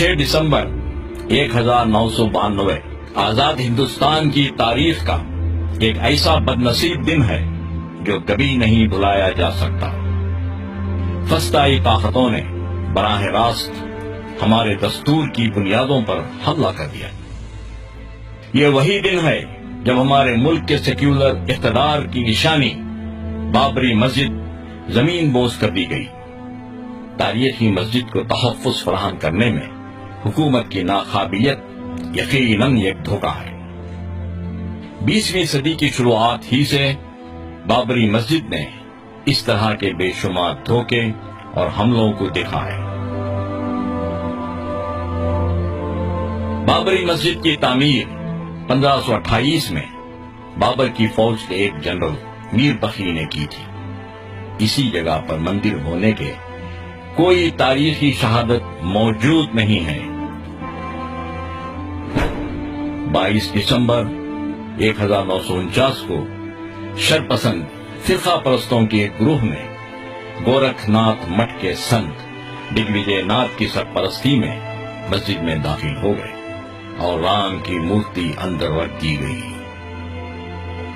6 دسمبر 1992 آزاد ہندوستان کی تاریخ کا ایک ایسا بدنصیب دن ہے جو کبھی نہیں بھلایا جا سکتا۔ فسطائی طاقتوں نے براہ راست ہمارے دستور کی بنیادوں پر حملہ کر دیا۔ یہ وہی دن ہے جب ہمارے ملک کے سیکولر اقتدار کی نشانی بابری مسجد زمین بوس کر دی گئی۔ تاریخی مسجد کو تحفظ فراہم کرنے میں حکومت کی ناقابلیت یقیناً ایک دھوکہ ہے۔ 20ویں صدی کی شروعات ہی سے بابری مسجد نے اس طرح کے بے شمار دھوکے اور حملوں کو دیکھا ہے۔ بابری مسجد کی تعمیر 1528 میں بابر کی فوج کے ایک جنرل میر بخی نے کی تھی۔ اسی جگہ پر مندر ہونے کے کوئی تاریخی شہادت موجود نہیں ہے۔ 22 دسمبر 1949 کو شرپسند فرقہ پرستوں کے ایک گروہ نے گورکھ ناتھ مٹھ کے سنت دگوجے ناتھ کی سرپرستی میں مسجد میں داخل ہو گئے اور رام کی مورتی اندر رکھ دی گئی۔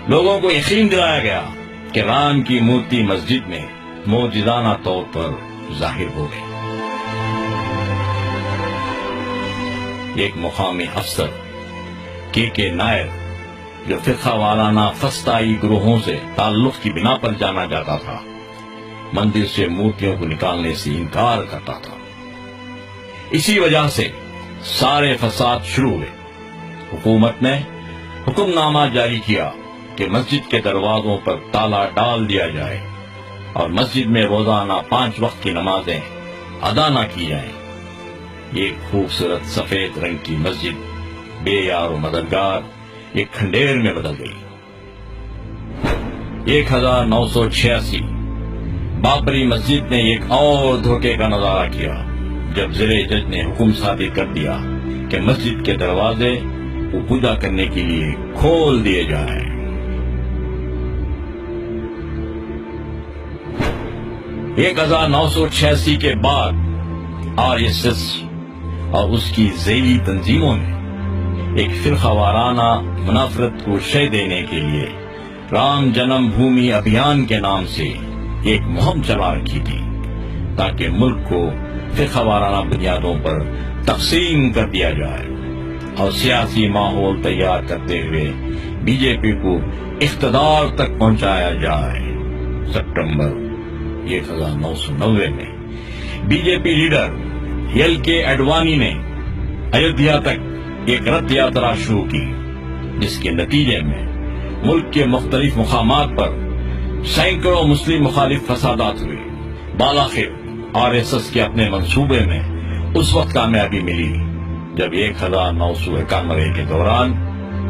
لوگوں کو یقین دلایا گیا کہ رام کی مورتی مسجد میں معجزانہ طور پر ظاہر ہو گئی۔ ایک مقامی افسر کے نائر جو فرقہ وارانہ فسطائی گروہوں سے تعلق کی بنا پر جانا جاتا تھا، مندر سے مورتیوں کو نکالنے سے انکار کرتا تھا۔ اسی وجہ سے سارے فساد شروع ہوئے۔ حکومت نے حکم نامہ جاری کیا کہ مسجد کے دروازوں پر تالا ڈال دیا جائے اور مسجد میں روزانہ 5 وقت کی نمازیں ادا نہ کی جائیں۔ ایک خوبصورت سفید رنگ کی مسجد بے یار و مددگار ایک کھنڈیر میں بدل گئی۔ 1986 بابری مسجد نے ایک اور دھوکے کا نظارہ کیا جب ضلع جج نے حکم صادر کر دیا کہ مسجد کے دروازے وہ پوجا کرنے کے لیے کھول دیے جائیں۔ 1986 کے بعد RSS اور اس کی ذیلی تنظیموں نے ایک فرقہ وارانہ منافرت کو شے دینے کے لیے رام جنم بھومی ابھیان کے نام سے ایک مہم چلا رکھی تھی تاکہ ملک کو فرقہ وارانہ بنیادوں پر تقسیم کر دیا جائے اور سیاسی ماحول تیار کرتے ہوئے بی جے پی کو اقتدار تک پہنچایا جائے۔ ستمبر 1990 میں B J P leader LK Advani نے ایودھیا تک ایک رتھ یاترا شروع کی، جس کے نتیجے میں ملک کے مختلف مقامات پر سینکڑوں مسلم مخالف فسادات ہوئے۔ بالآخر RSS کے اپنے منصوبے میں اس وقت کامیابی ملی جب 1991 کے دوران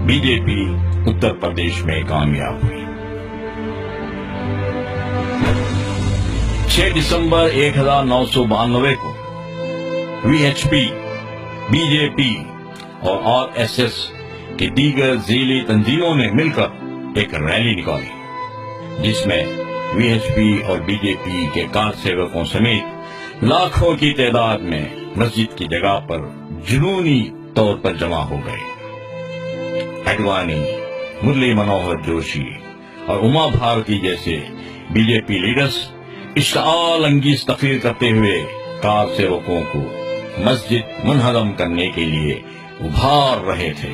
بی جے پی اتر پردیش میں کامیاب ہوئی۔ 6 دسمبر 1992 کو VHP، BJP اور RSS کی دیگر ذیلی تنظیموں نے مل کر ایک ریلی نکالی جس میں VHP اور BJP کے کارسیوکوں سمیت لاکھوں کی تعداد میں مسجد کی جگہ پر جنونی طور پر جمع ہو گئے۔ اڈوانی، مرلی منوہر جوشی اور اما بھارتی جیسے BJP لیڈرز اشتعال انگیز تقریر کرتے ہوئے کارسیوکوں کو مسجد منہدم کرنے کے لیے ابھار رہے تھے۔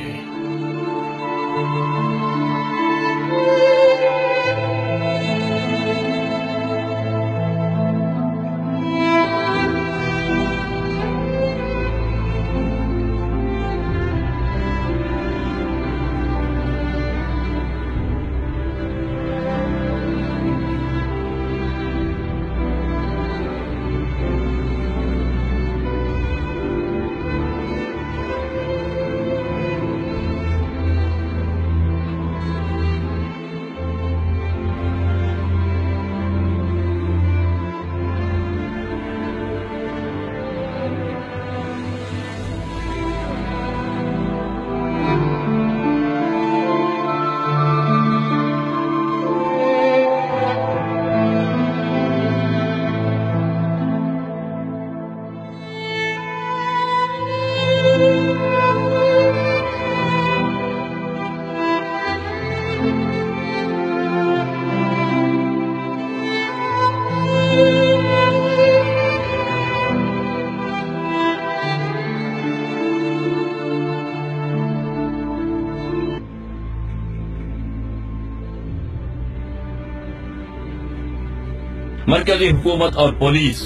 مرکزی حکومت اور پولیس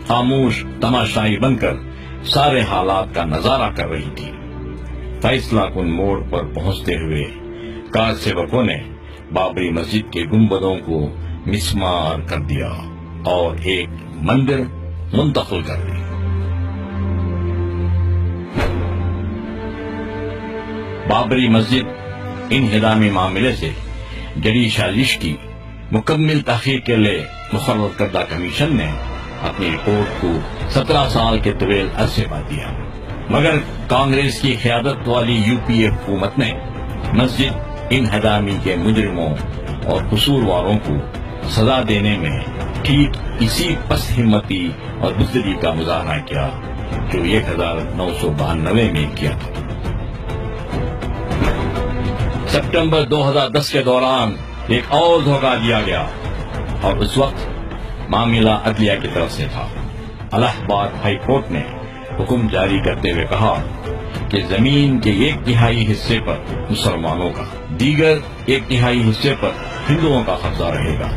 خاموش تماشائی بن کر سارے حالات کا نظارہ کر رہی تھی۔ فیصلہ کن موڑ پر پہنچتے ہوئے کار سیوکوں نے بابری مسجد کے گنبدوں کو مسمار کر دیا اور ایک مندر منتقل کر دی۔ بابری مسجد انہدامی معاملے سے جڑی سازش کی مکمل تحقیق کے لیے مقرر کردہ کمیشن نے اپنی رپورٹ کو 17 سال کے طویل عرصے بعد دیا، مگر کانگریس کی قیادت والی یو پی اے حکومت نے مسجد انہدامی کے مجرموں اور قصورواروں کو سزا دینے میں ٹھیک اسی پست ہمتی اور بزدلی کا مظاہرہ کیا جو 1992 میں کیا تھا۔ سپٹمبر 2010 کے دوران ایک اور دھوکہ دیا گیا اور اس وقت معاملہ عدلیہ کی طرف سے تھا۔ الہ آباد ہائی کورٹ نے حکم جاری کرتے ہوئے کہا کہ زمین کے 1/3 حصے پر مسلمانوں کا، دیگر 1/3 حصے پر ہندوؤں کا قبضہ رہے گا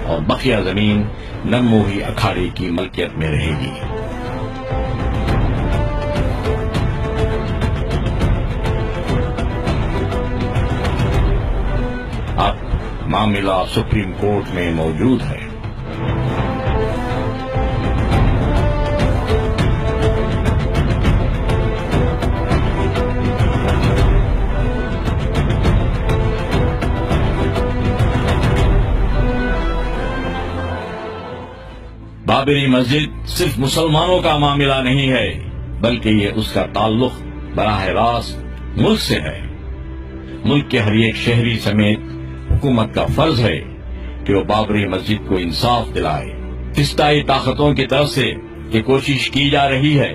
اور بقیہ زمین نموہی اکھاڑے کی ملکیت میں رہے گی۔ اب معاملہ سپریم کورٹ میں موجود ہے۔ بابری مسجد صرف مسلمانوں کا معاملہ نہیں ہے، بلکہ یہ اس کا تعلق براہ راست ملک سے ہے۔ ملک کے ہر ایک شہری سمیت حکومت کا فرض ہے کہ وہ بابری مسجد کو انصاف دلائے۔ فسطائی طاقتوں کی طرف سے یہ کوشش کی جا رہی ہے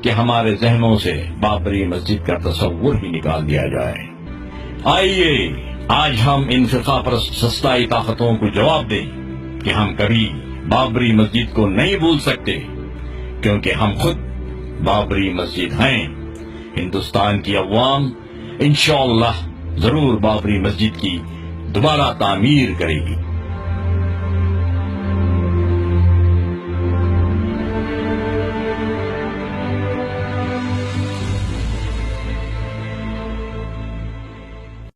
کہ ہمارے ذہنوں سے بابری مسجد کا تصور ہی نکال دیا جائے۔ آئیے آج ہم ان فرقہ پرست فسطائی طاقتوں کو جواب دیں کہ ہم کبھی بابری مسجد کو نہیں بھول سکتے، کیونکہ ہم خود بابری مسجد ہیں۔ ہندوستان کی عوام انشاءاللہ ضرور بابری مسجد کی دوبارہ تعمیر کرے گی۔